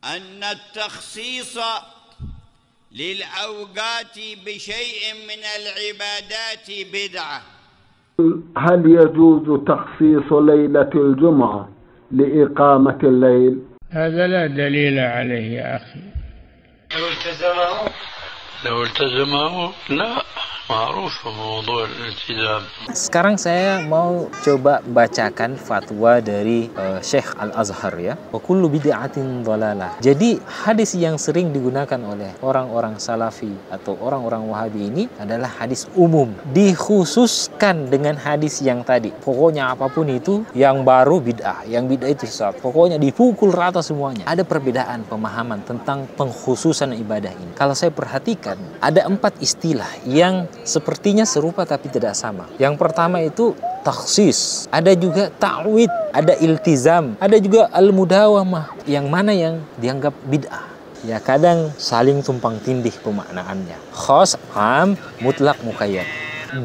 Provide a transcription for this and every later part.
أن التخصيص للأوقات بشيء من العبادات بدعة. هل يجوز تخصيص ليلة الجمعة لإقامة الليل؟ هذا لا دليل عليه يا أخي. لو التزمه لا معروف موضوع الالتزام. Sekarang saya mau coba bacakan fatwa dari Syekh Al-Azhar ya. Wa kullu bid'atin dhalalah. Jadi hadis yang sering digunakan oleh orang-orang Salafi atau orang-orang Wahabi ini adalah hadis umum. Dikhususkan dengan hadis yang tadi. Pokoknya apapun itu yang baru bid'ah, yang bid'ah itu sesat. Pokoknya dipukul rata semuanya. Ada perbedaan pemahaman tentang pengkhususan ibadah ini. Kalau saya perhatikan ada 4 istilah yang sepertinya serupa tapi tidak sama. Yang pertama itu takhsis, ada juga ta'wid, ada iltizam, ada juga al-mudawamah. Yang mana yang dianggap bid'ah? Ya kadang saling tumpang tindih pemaknaannya. Khas, am, mutlak, muqayyad.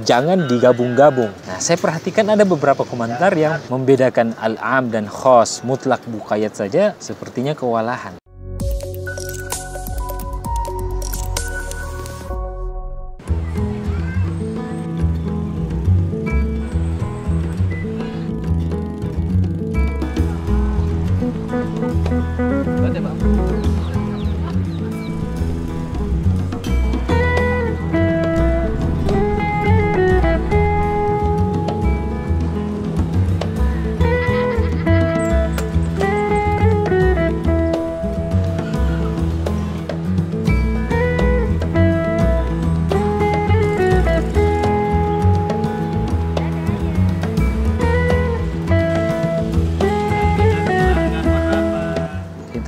Jangan digabung-gabung. Nah, saya perhatikan ada beberapa komentar yang membedakan al-am dan khas, mutlak, muqayyad saja sepertinya kewalahan.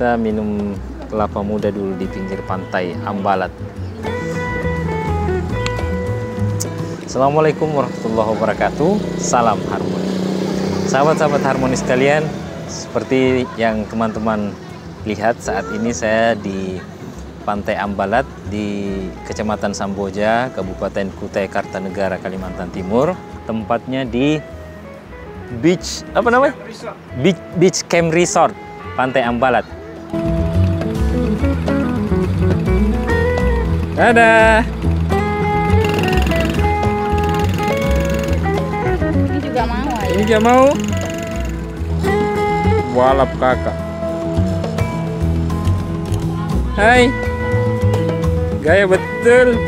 Kita minum kelapa muda dulu di pinggir pantai Ambalat. Assalamualaikum warahmatullahi wabarakatuh. Salam harmoni. Sahabat-sahabat harmoni sekalian, seperti yang teman-teman lihat saat ini saya di Pantai Ambalat di Kecamatan Samboja, Kabupaten Kutai Kartanegara, Kalimantan Timur. Tempatnya di Beach Camp Resort Pantai Ambalat. Dadah. Ini juga mau. Ini juga mau. Balap kakak. Hai. Gaya betul.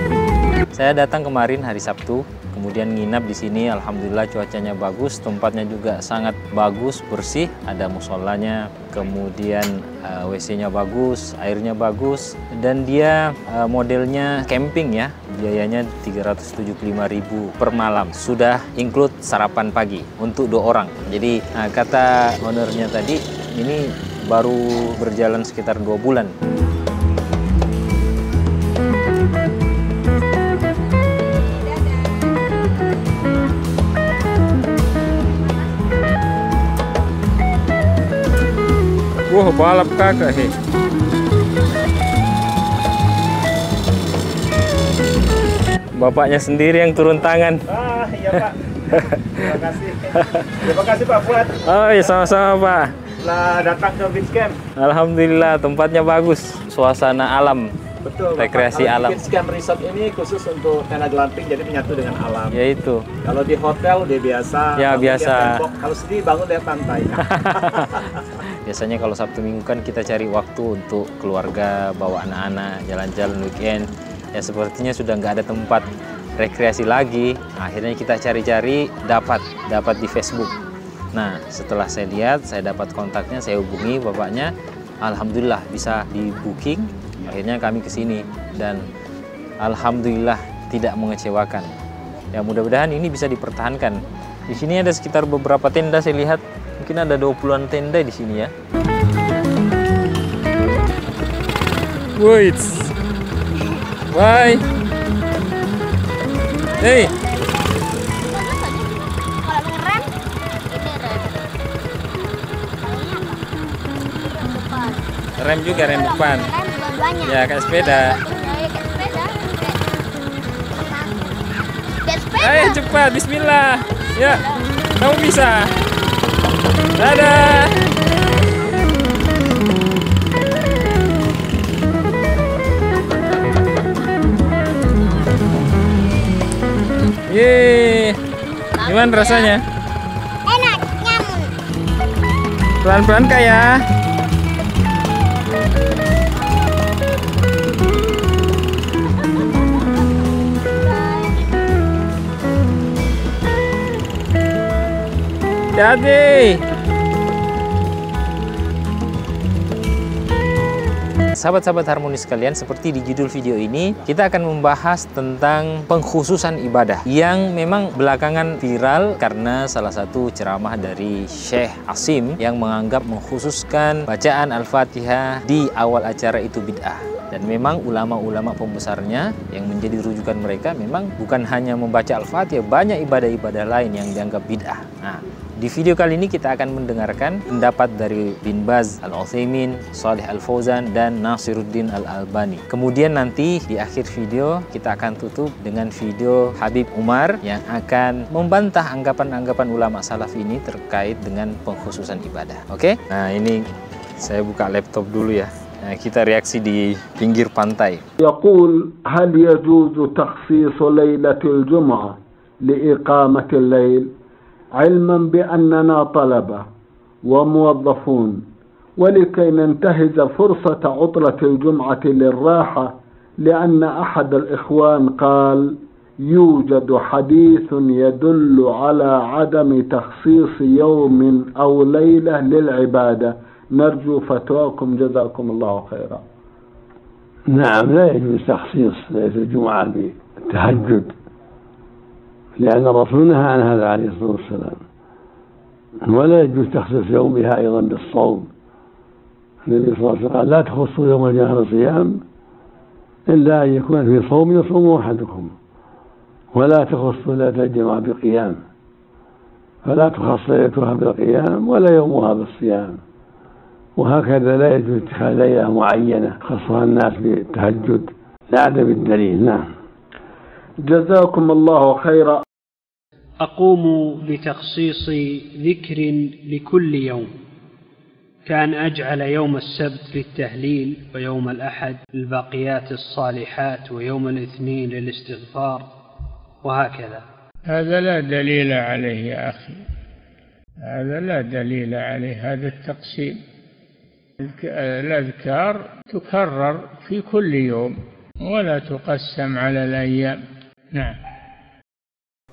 Saya datang kemarin hari Sabtu, kemudian nginap di sini. Alhamdulillah cuacanya bagus, tempatnya juga sangat bagus, bersih. Ada musholanya, kemudian WC-nya bagus, airnya bagus, dan dia modelnya camping ya. Biayanya 375.000 per malam. Sudah include sarapan pagi untuk 2 orang. Jadi kata ownernya tadi, ini baru berjalan sekitar 2 bulan. Wah, balap kakak he. Bapaknya sendiri yang turun tangan. Iya Pak. Terima kasih. Terima kasih Pak Fuad. Oh iya, sama-sama Pak. Setelah datang ke beach camp. Alhamdulillah tempatnya bagus. Suasana alam. Betul. Rekreasi alam. Beach camp resort ini khusus untuk tenda glamping, jadi menyatu dengan alam. Ya itu. Kalau di hotel dia biasa. Ya biasa. Kalau sendiri bangun dari pantai. Biasanya kalau Sabtu Minggu kan kita cari waktu untuk keluarga, bawa anak-anak, jalan-jalan weekend. Ya sepertinya sudah nggak ada tempat rekreasi lagi. Akhirnya kita cari-cari, dapat di Facebook. Nah setelah saya lihat, saya dapat kontaknya, saya hubungi bapaknya. Alhamdulillah bisa di booking. Akhirnya kami ke sini dan alhamdulillah tidak mengecewakan. Ya mudah-mudahan ini bisa dipertahankan. Di sini ada sekitar beberapa tenda, saya lihat mungkin ada 20-an tenda di sini ya. Wait. Bye. Hey. Kalau rem, ini rem. Rem juga, rem depan. Rem dua-duanya. Ya kayak sepeda. Ya, kayak sepeda. Kayak sepeda. Ayo cepat, bismillah. Ya, kamu bisa. Dadah. Gimana rasanya? Enak, nyamun. Pelan-pelan Kak ya. Hati-hati. Sahabat-sahabat harmonis sekalian, seperti di judul video ini, kita akan membahas tentang pengkhususan ibadah yang memang belakangan viral karena salah satu ceramah dari Syekh Asim yang menganggap mengkhususkan bacaan Al-Fatihah di awal acara itu bid'ah. Dan memang ulama-ulama pembesarnya yang menjadi rujukan mereka memang bukan hanya membaca Al-Fatihah, banyak ibadah-ibadah lain yang dianggap bid'ah. Nah, di video kali ini kita akan mendengarkan pendapat dari Bin Baz, Al-Utsaimin, Shalih Al-Fauzan, dan Nasiruddin Al-Albani. Kemudian nanti di akhir video kita akan tutup dengan video Habib Umar yang akan membantah anggapan-anggapan ulama salaf ini terkait dengan pengkhususan ibadah. Oke? Nah, ini saya buka laptop dulu ya. Nah, kita reaksi di pinggir pantai. يقول هل يجوز تخصيص ليلة الجمعة لإقامة الليل علما بأننا طلبة وموظفون ولكي ننتهز فرصة عطلة الجمعة للراحة لأن أحد الإخوان قال يوجد حديث يدل على عدم تخصيص يوم أو ليلة للعبادة نرجو فتواكم جزاكم الله خيرا. نعم، لا يجوز تخصيص ليلة الجمعة بالتهجد لأن الرسول نهى عن هذا عليه الصلاة والسلام، ولا يجوز تخصيص يومها أيضا بالصوم. النبي صلى الله عليه وسلم قال لا تخصوا يوم الجمعة بالصيام إلا أن يكون في صوم يصوم أحدكم، ولا تخصوا ليلة الجمعة بقيام، فلا تخص ليلتها بالقيام ولا يومها بالصيام. وهكذا لا يجوز اتخاذ ليلة معينة خصها الناس بالتهجد لعدم الدليل. نعم. جزاكم الله خيرا. أقوم بتخصيص ذكر لكل يوم، كأن أجعل يوم السبت للتهليل، ويوم الأحد للباقيات الصالحات، ويوم الاثنين للاستغفار، وهكذا. هذا لا دليل عليه يا أخي، هذا لا دليل عليه. هذا التقسيم، الأذكار تكرر في كل يوم ولا تقسم على الأيام. نعم.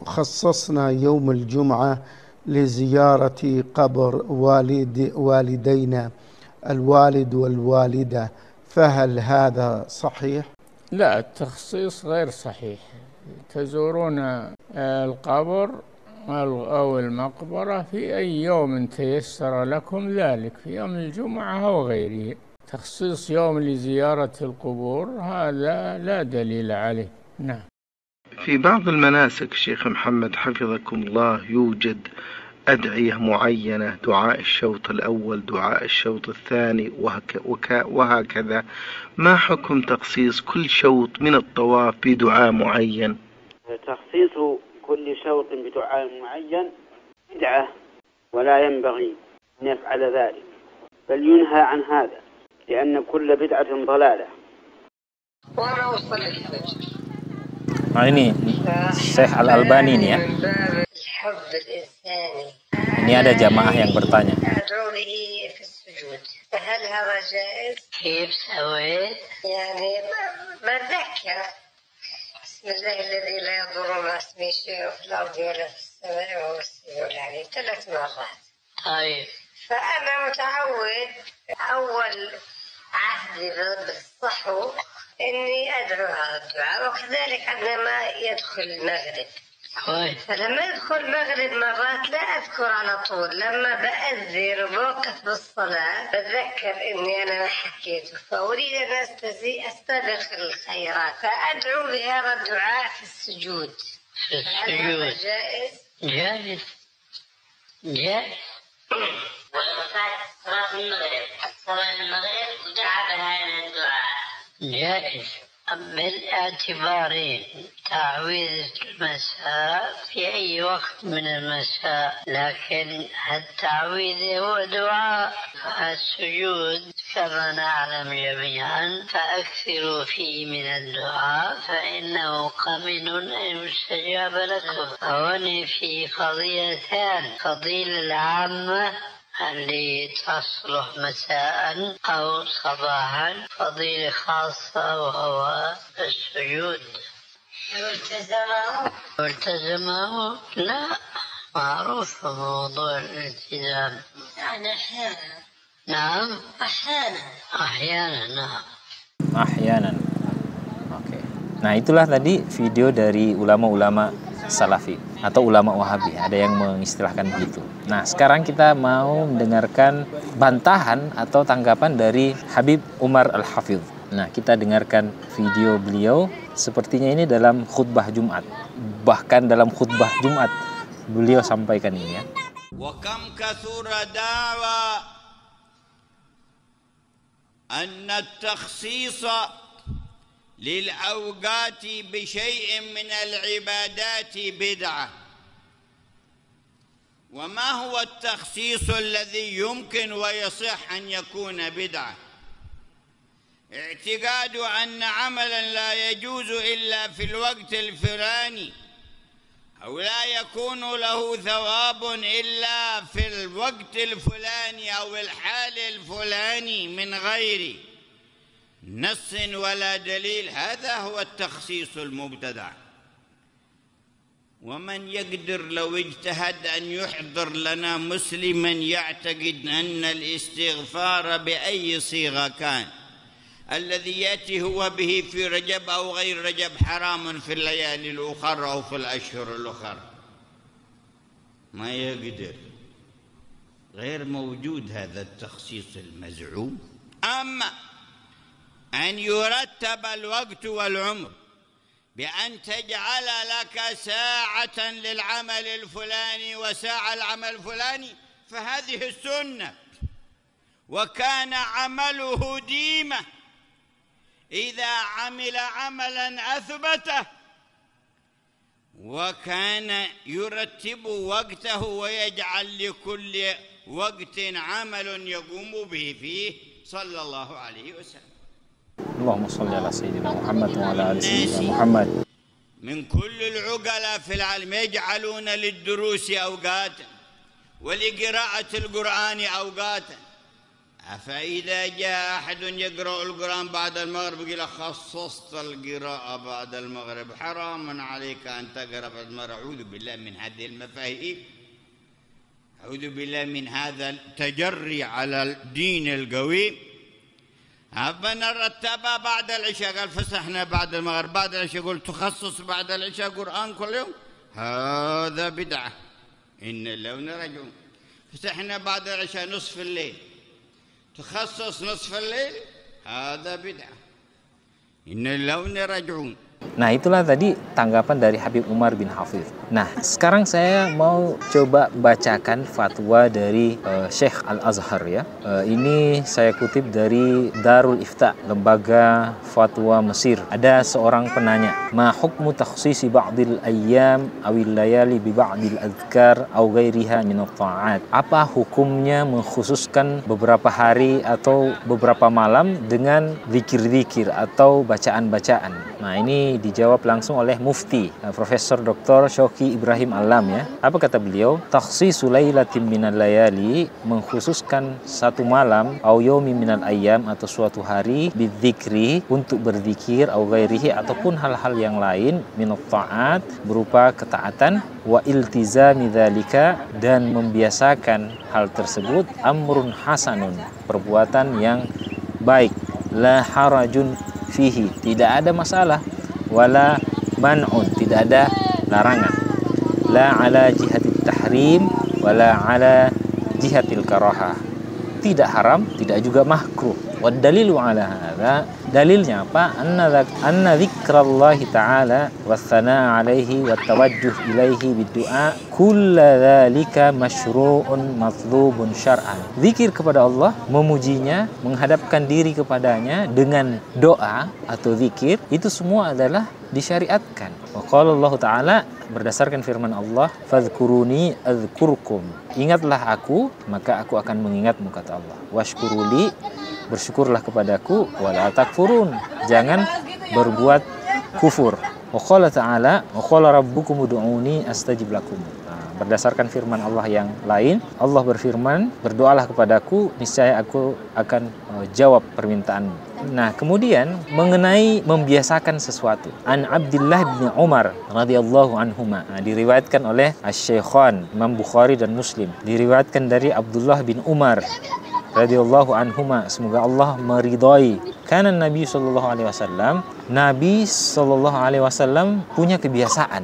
خصصنا يوم الجمعة لزيارة قبر والدينا الوالد والوالدة، فهل هذا صحيح؟ لا، التخصيص غير صحيح. تزورون القبر أو المقبرة في أي يوم تيسر لكم ذلك، في يوم الجمعة أو غيره. تخصيص يوم لزيارة القبور هذا لا دليل عليه. نعم. في بعض المناسك شيخ محمد حفظكم الله يوجد أدعية معينة، دعاء الشوط الأول، دعاء الشوط الثاني، وهكذا. ما حكم تخصيص كل شوط من الطواف بدعاء معين؟ تخصيص كل شوط بدعاء معين بدعة، ولا ينبغي أن يفعل ذلك، بل ينهى عن هذا، لأن كل بدعة ضلالة. Nah ini Syekh Al-Albani ini ya. Ini ada jamaah yang bertanya. هل هذا جائز؟ كيف سويت؟ يعني بتذكر بسم الله الذي لا يضر مع اسمه شيء في الأرض ولا في السماء وهو السميع العليم 3 مرات. طيب. فأنا متعود أول عهدي بالصحو إني أدعو هذا الدعاء، وكذلك عندما يدخل المغرب. فلما يدخل المغرب مرات لا أذكر على طول، لما بأذن وبوقف بالصلاة بتذكر إني أنا ما حكيته، فأريد أن أستبق الخيرات، فأدعو بهذا الدعاء في السجود. هل هذا جائز؟ جائز جائز. صلاة المغرب ودعا بهذا الدعاء جائز. باعتبار تعويذ المساء في أي وقت من المساء، لكن التعويذ هو دعاء. السجود كما نعلم جميعا فأكثروا فيه من الدعاء فإنه قمن أن يستجاب لكم. هون في قضيتان: فضيلة العامة اللي تصلح مساء أو صباحا، فضيلة خاصة وهو السجود. والتزمه؟ لا، معروف موضوع الالتزام. يعني أحيانا. نعم. أحيانا نعم. Ahyanan. Oke. Nah, itulah tadi video dari ulama-ulama Salafi atau ulama Wahabi, ada yang mengistilahkan begitu. Nah, sekarang kita mau mendengarkan bantahan atau tanggapan dari Habib Umar Al-Hafidh. Nah, kita dengarkan video beliau. Sepertinya ini dalam khutbah Jumat. Bahkan dalam khutbah Jumat beliau sampaikan ini ya. Wa kam kathura da'wa anna at-takhsisa للأوقات بشيء من العبادات بدعة. وما هو التخصيص الذي يمكن ويصح أن يكون بدعة؟ اعتقاد أن عملا لا يجوز إلا في الوقت الفلاني، أو لا يكون له ثواب إلا في الوقت الفلاني أو الحال الفلاني من غير نص ولا دليل، هذا هو التخصيص المبتدع. ومن يقدر لو اجتهد أن يحضر لنا مسلما يعتقد أن الاستغفار بأي صيغة كان الذي يأتي هو به في رجب أو غير رجب حرام في الليالي الأخرى أو في الأشهر الأخرى، ما يقدر، غير موجود هذا التخصيص المزعوم. أما أن يرتب الوقت والعمر بأن تجعل لك ساعة للعمل الفلاني وساعة العمل الفلاني، فهذه السنة، وكان عمله ديمة. إذا عمل عملا أثبته، وكان يرتب وقته ويجعل لكل وقت عمل يقوم به فيه صلى الله عليه وسلم. اللهم صل على سيدنا محمد وعلى آل سيدنا محمد. من كل العقلاء في العالم يجعلون للدروس أوقاتا ولقراءة القرآن أوقاتا، فإذا جاء أحد يقرأ القرآن بعد المغرب يقول خصصت القراءة بعد المغرب، حرام عليك أن تقرأ بعد المغرب. أعوذ بالله من هذه المفاهيم، أعوذ بالله من هذا التجري على الدين القويم. أبنا رتبها بعد العشاء، قال فسحنا بعد المغرب، بعد العشاء قلت تخصص بعد العشاء قرآن كل يوم، هذا بدعة. إن اللون رجعون. فسحنا بعد العشاء نصف الليل، تخصص نصف الليل، هذا بدعة. إن اللون رجعون. Nah, itulah tadi tanggapan dari Habib Umar bin Hafidh. Nah, sekarang saya mau coba bacakan fatwa dari Syekh Al-Azhar ya. Ini saya kutip dari Darul Ifta, lembaga fatwa Mesir. Ada seorang penanya, "Ma hukmu takhsisi ba'dil ayyam awil layali bi ba'dil adhkar aw ghairiha min at-ta'at?" Apa hukumnya mengkhususkan beberapa hari atau beberapa malam dengan zikir-zikir atau bacaan-bacaan? Nah, ini dijawab langsung oleh Mufti Profesor Dr. Syauqi Ibrahim Alam ya. Apa kata beliau? Takhsisu lailatin minal layali, mengkhususkan satu malam, au yaumin minal ayyam, atau suatu hari, bidzikri, untuk berzikir, au ghairihi, ataupun hal-hal yang lain, minat ta'at, berupa ketaatan, wa iltizami dzalika, dan membiasakan hal tersebut, amrun hasanun, perbuatan yang baik, la harajun fihi, tidak ada masalah, wala man'un, tidak ada larangan, la ala jihatit tahrim wala ala jihatil karahah, tidak haram, tidak juga makruh. Wa dalilu ala hadza, dalilnya apa? Anna dzikrallahi ta'ala wa tsanaa 'alaihi wa tawajjuh ilaihi bid-du'a kullu dzalika masyru'un matlubun syar'an. Zikir kepada Allah, memujinya, menghadapkan diri kepadanya dengan doa atau zikir, itu semua adalah disyariatkan. Wa qala Allah Ta'ala, berdasarkan firman Allah, fadhkuruni adzkurkum. Ingatlah aku, maka aku akan mengingatmu, kata Allah. Washkuruli, bersyukurlah kepadaku, wala takfurun, jangan berbuat kufur. Wa qala Ta'ala, wa qala rabbukum ud'uni astajib lakum. Berdasarkan firman Allah yang lain, Allah berfirman, berdoalah kepadaku, niscaya aku akan jawab permintaanmu. Nah, kemudian mengenai membiasakan sesuatu. An Abdullah bin Umar radhiyallahu anhuma, diriwayatkan oleh Asy-Syaikhan Imam Bukhari dan Muslim. Diriwayatkan dari Abdullah bin Umar radhiyallahu anhuma, semoga Allah meridhai. Karena Nabi sallallahu alaihi wasallam punya kebiasaan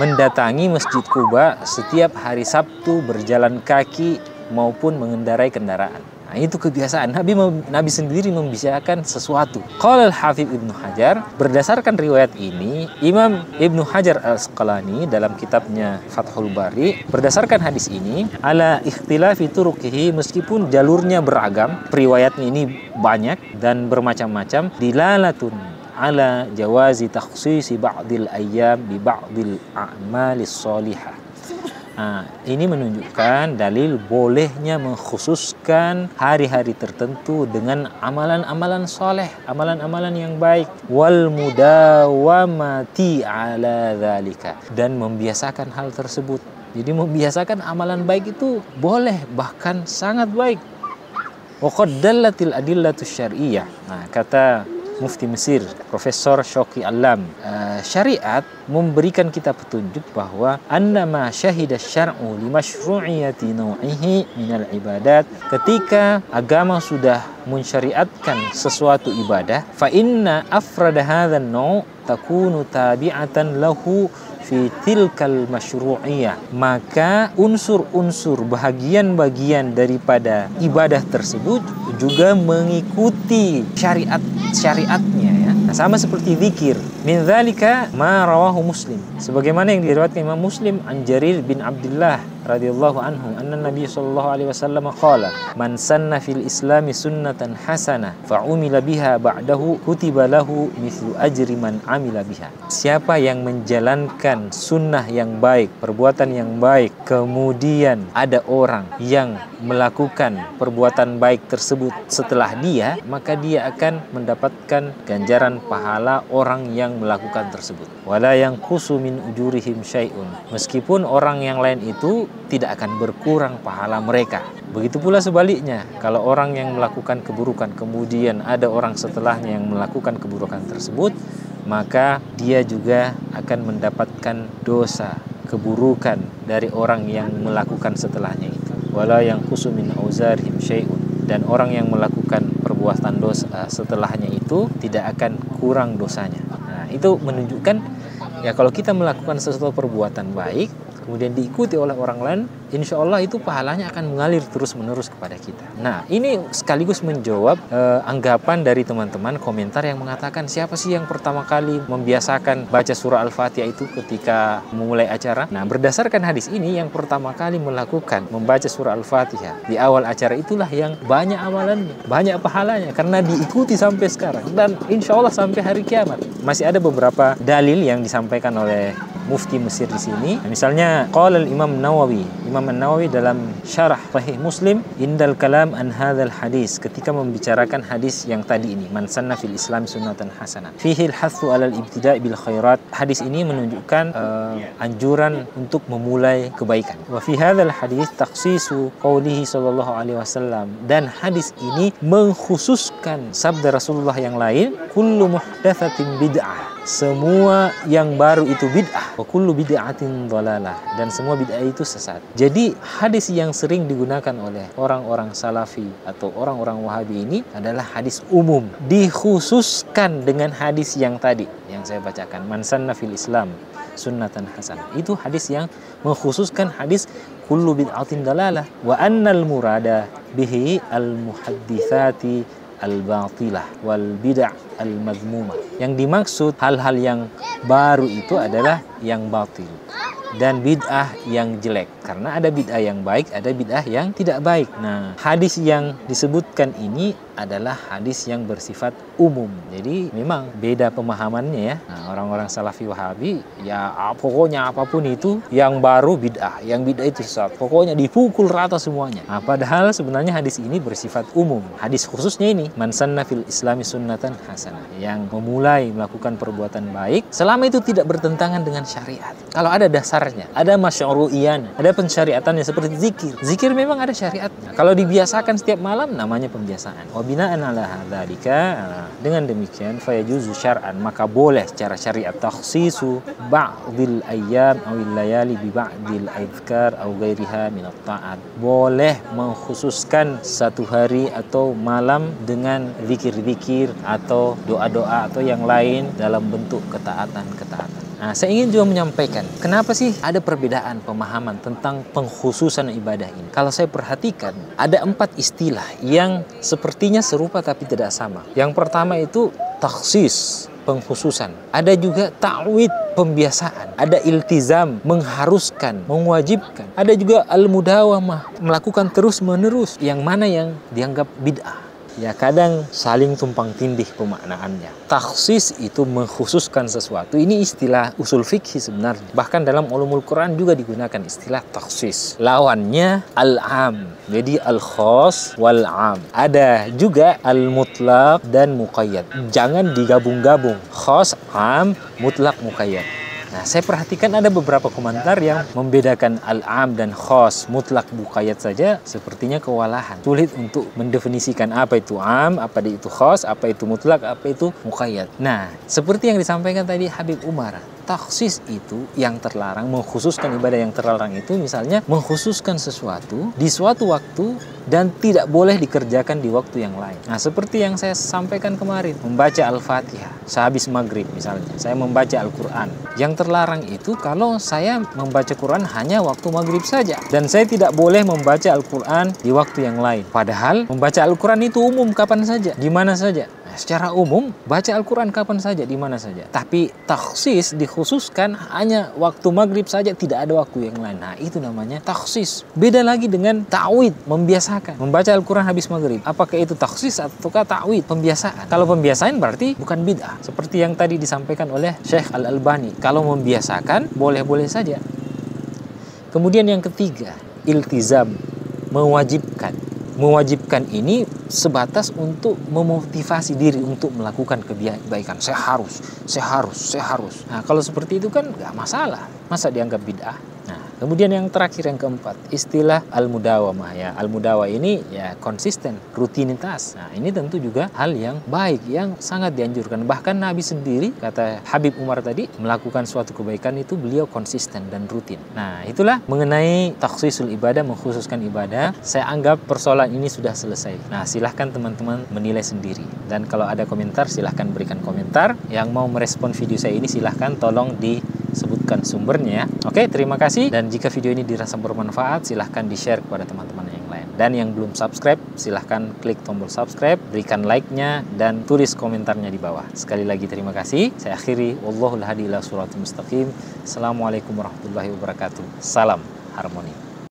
mendatangi Masjid Quba setiap hari Sabtu berjalan kaki maupun mengendarai kendaraan. Nah, itu kebiasaan Nabi sendiri membiasakan sesuatu. Qala al-Hafidz Ibnu Hajar, berdasarkan riwayat ini Imam Ibnu Hajar Al-Asqalani dalam kitabnya Fathul Bari, berdasarkan hadis ini ala ikhtilafi turuqihi, meskipun jalurnya beragam, riwayatnya ini banyak dan bermacam-macam, dilalatun ala jawazi takhsisi ba'dil ayyam bi ba'dil a'malis sholihah. Ini menunjukkan dalil bolehnya mengkhususkan hari-hari tertentu dengan amalan-amalan soleh, amalan-amalan yang baik, wal mudawamati ala dzalika, dan membiasakan hal tersebut. Jadi membiasakan amalan baik itu boleh, bahkan sangat baik. Wa qad dallatil adillatus syar'iyyah. Kata Mufti Mesir, Profesor Syauqi Alam, syariat memberikan kita petunjuk bahwa annama syahida syar'u li masyru'iyati naw'ihi minal ibadat, ketika agama sudah mensyariatkan sesuatu ibadah, fa inna afrada hadzal naw' takunu tabi'atan lahu fi tilkal masyru'iyah, maka unsur-unsur bahagian-bagian daripada ibadah tersebut juga mengikuti syariatnya ya. Sama seperti zikir. Min dzalika ma rawahu Muslim, sebagaimana yang diriwayatkan Imam Muslim an Jarir bin Abdullah radhiyallahu anhu anna Nabi sallallahu alaihi wasallam qala man sanna fil islami sunnatan hasanah fa umila biha ba'dahu kutiba lahu mithlu ajri man amila biha. Siapa yang menjalankan sunnah yang baik, perbuatan yang baik, kemudian ada orang yang melakukan perbuatan baik tersebut setelah dia, maka dia akan mendapatkan ganjaran pahala orang yang melakukan tersebut. Wala yanqusu min ujurihim syai'un, meskipun orang yang lain itu tidak akan berkurang pahala mereka. Begitu pula sebaliknya, kalau orang yang melakukan keburukan kemudian ada orang setelahnya yang melakukan keburukan tersebut, maka dia juga akan mendapatkan dosa keburukan dari orang yang melakukan setelahnya itu. Wala yanqusu min auzarihim syai'un, dan orang yang melakukan perbuatan dosa setelahnya itu tidak akan kurang dosanya. Nah, itu menunjukkan ya kalau kita melakukan sesuatu perbuatan baik kemudian diikuti oleh orang lain, insya Allah itu pahalanya akan mengalir terus-menerus kepada kita. Nah, ini sekaligus menjawab anggapan dari teman-teman komentar yang mengatakan siapa sih yang pertama kali membiasakan baca surah Al-Fatihah itu ketika memulai acara. Nah, berdasarkan hadis ini, yang pertama kali melakukan membaca surah Al-Fatihah di awal acara itulah yang banyak amalannya, banyak pahalanya, karena diikuti sampai sekarang dan insya Allah sampai hari kiamat. Masih ada beberapa dalil yang disampaikan oleh Mufti Mesir di sini. Misalnya qala al-Imam Nawawi, Imam An-Nawawi dalam syarah Sahih Muslim, indal kalam an hadzal hadis, ketika membicarakan hadis yang tadi ini, man sanna fil Islam sunnatan hasanah fihi al-hathu 'ala al-ibtida' bil khairat. Hadis ini menunjukkan anjuran untuk memulai kebaikan. Wa fi hadzal hadis takhsisu qaulihi sallallahu alaihi wasallam, dan hadis ini mengkhususkan sabda Rasulullah yang lain, kullu muhdatsatin bid'ah, semua yang baru itu bid'ah, wa kullu bid'atin dhalalah, dan semua bid'ah itu sesat. Jadi hadis yang sering digunakan oleh orang-orang Salafi atau orang-orang Wahabi ini adalah hadis umum, dikhususkan dengan hadis yang tadi yang saya bacakan, man sanna fil Islam sunnatan hasanah. Itu hadis yang mengkhususkan hadis kullu bid'atin dhalalah, wa annal murada bihi al muhadditsati al-batilah wal bid'ah al-madhmumah. Yang dimaksud hal-hal yang baru itu adalah yang batil dan bid'ah yang jelek. Karena ada bid'ah yang baik, ada bid'ah yang tidak baik. Nah, hadis yang disebutkan ini adalah hadis yang bersifat umum. Jadi memang beda pemahamannya ya. Nah, orang-orang Salafi Wahabi ya pokoknya apapun itu yang baru bid'ah, yang bid'ah itu sesat. Pokoknya dipukul rata semuanya. Nah, padahal sebenarnya hadis ini bersifat umum. Hadis khususnya ini, man sanna fil islami sunnatan hasanah, yang memulai melakukan perbuatan baik selama itu tidak bertentangan dengan syariat. Kalau ada dasarnya, ada masyru'iyan, ada pensyariatannya seperti zikir. Zikir memang ada syariatnya. Kalau dibiasakan setiap malam namanya pembiasaan. Wa bina'an ala dzalika, dengan demikian fayajuzu syar'an, maka boleh secara syariat takhsisu ba'dil ayyam awil layali bi ba'dil adhkar aw ghairiha min at-ta'at. Boleh mengkhususkan satu hari atau malam dengan zikir-zikir atau doa-doa atau yang lain dalam bentuk ketaatan-ketaatan. Nah, saya ingin juga menyampaikan, kenapa sih ada perbedaan pemahaman tentang pengkhususan ibadah ini? Kalau saya perhatikan, ada 4 istilah yang sepertinya serupa tapi tidak sama. Yang pertama itu takhsis, pengkhususan. Ada juga ta'wid, pembiasaan. Ada iltizam, mengharuskan, mewajibkan. Ada juga al-mudawamah, melakukan terus-menerus. Yang mana yang dianggap bid'ah? Ya kadang saling tumpang tindih pemaknaannya. Takhsis itu mengkhususkan sesuatu. Ini istilah usul fikih sebenarnya. Bahkan dalam ulumul Quran juga digunakan istilah takhsis. Lawannya al-am. Jadi al-khas wal-am. Ada juga al-mutlaq dan muqayyad. Jangan digabung-gabung. Khas, am, mutlak, muqayyad. Nah, saya perhatikan ada beberapa komentar yang membedakan al-am dan khas, mutlak, muqayyad saja sepertinya kewalahan. Sulit untuk mendefinisikan apa itu am, apa itu khas, apa itu mutlak, apa itu muqayyad. Nah, seperti yang disampaikan tadi Habib Umar, takhsis itu yang terlarang, mengkhususkan ibadah yang terlarang itu misalnya mengkhususkan sesuatu di suatu waktu dan tidak boleh dikerjakan di waktu yang lain. Nah, seperti yang saya sampaikan kemarin, membaca Al-Fatihah sehabis maghrib misalnya, saya membaca Al-Quran. Yang terlarang itu kalau saya membaca Quran hanya waktu maghrib saja, dan saya tidak boleh membaca Al-Quran di waktu yang lain. Padahal membaca Al-Quran itu umum, kapan saja, di mana saja. Secara umum, baca Al-Quran kapan saja, di mana saja. Tapi takhsis dikhususkan hanya waktu maghrib saja, tidak ada waktu yang lain. Nah, itu namanya takhsis. Beda lagi dengan ta'wid, membiasakan. Membaca Al-Quran habis maghrib. Apakah itu takhsis ataukah ta'wid, pembiasaan? Kalau pembiasaan berarti bukan bid'ah. Seperti yang tadi disampaikan oleh Syekh Al-Albani. Kalau membiasakan, boleh-boleh saja. Kemudian yang ketiga, iltizam, mewajibkan. Mewajibkan ini sebatas untuk memotivasi diri untuk melakukan kebaikan. Saya harus. Nah, kalau seperti itu kan nggak masalah. Masa dianggap bid'ah? Nah, kemudian yang terakhir, yang keempat, istilah al-mudawamah ya. Al-mudawah ini ya konsisten, rutinitas. Nah, ini tentu juga hal yang baik, yang sangat dianjurkan. Bahkan Nabi sendiri, kata Habib Umar tadi, melakukan suatu kebaikan itu beliau konsisten dan rutin. Nah, itulah mengenai takhsisul ibadah, mengkhususkan ibadah. Saya anggap persoalan ini sudah selesai. Nah, silahkan teman-teman menilai sendiri. Dan kalau ada komentar, silahkan berikan komentar. Yang mau merespon video saya ini, silahkan tolong disebutkan sumbernya ya. Oke, terima kasih. Dan jika video ini dirasa bermanfaat, silahkan di-share kepada teman-teman yang lain. Dan yang belum subscribe, silahkan klik tombol subscribe, berikan like-nya, dan tulis komentarnya di bawah. Sekali lagi terima kasih. Saya akhiri. Wallahul hadi ila siratal mustaqim. Assalamualaikum warahmatullahi wabarakatuh. Salam harmoni.